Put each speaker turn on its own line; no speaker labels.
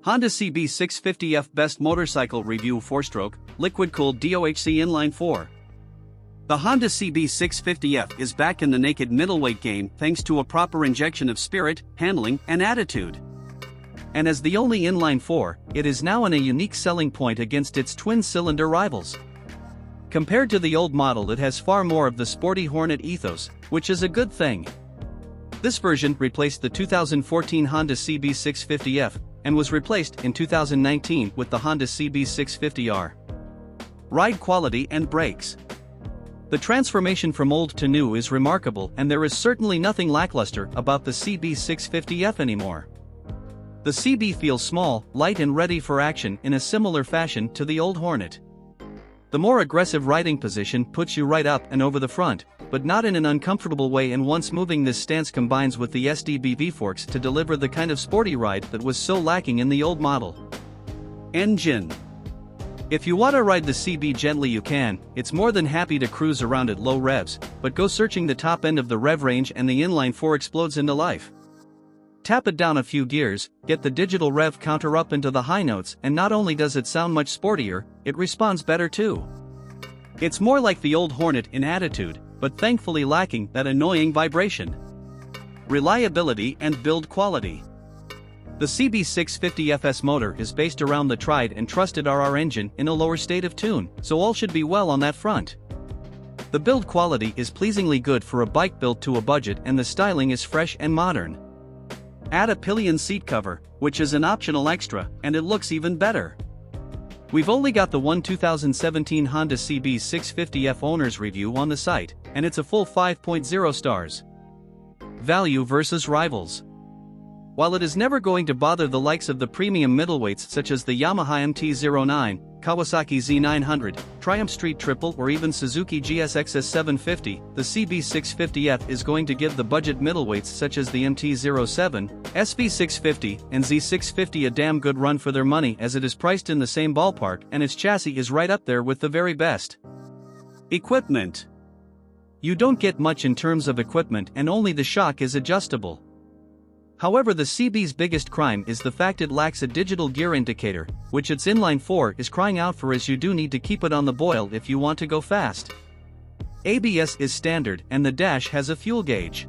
Honda CB650F Best Motorcycle Review 4-stroke, liquid-cooled DOHC inline 4. The Honda CB650F is back in the naked middleweight game thanks to a proper injection of spirit, handling, and attitude. And as the only inline 4, it is now in a unique selling point against its twin-cylinder rivals. Compared to the old model, it has far more of the sporty Hornet ethos, which is a good thing. This version replaced the 2014 Honda CB650F, and was replaced in 2019 with the Honda CB650R. Ride quality and brakes. The transformation from old to new is remarkable, and there is certainly nothing lackluster about the CB650F anymore. The CB feels small, light and ready for action in a similar fashion to the old Hornet. The more aggressive riding position puts you right up and over the front, but not in an uncomfortable way, and once moving this stance combines with the SDBV forks to deliver the kind of sporty ride that was so lacking in the old model. Engine. If you want to ride the CB gently you can, it's more than happy to cruise around at low revs, but go searching the top end of the rev range and the inline 4 explodes into life. Tap it down a few gears, get the digital rev counter up into the high notes, and not only does it sound much sportier, it responds better too. It's more like the old Hornet in attitude, but thankfully lacking that annoying vibration. Reliability and build quality. The CB650F's motor is based around the tried and trusted RR engine in a lower state of tune, so all should be well on that front. The build quality is pleasingly good for a bike built to a budget, and the styling is fresh and modern. Add a pillion seat cover, which is an optional extra, and it looks even better. We've only got the 2017 Honda CB650F owner's review on the site, and it's a full 5.0 stars. Value versus rivals. While it is never going to bother the likes of the premium middleweights such as the Yamaha MT-09, Kawasaki Z900, Triumph Street Triple, or even Suzuki GSX-S 750, the CB650F is going to give the budget middleweights such as the MT-07, SV650, and Z650 a damn good run for their money, as it is priced in the same ballpark and its chassis is right up there with the very best. Equipment. You don't get much in terms of equipment, and only the shock is adjustable. However, the CB's biggest crime is the fact it lacks a digital gear indicator, which its inline 4 is crying out for, as you do need to keep it on the boil if you want to go fast. ABS is standard, and the dash has a fuel gauge.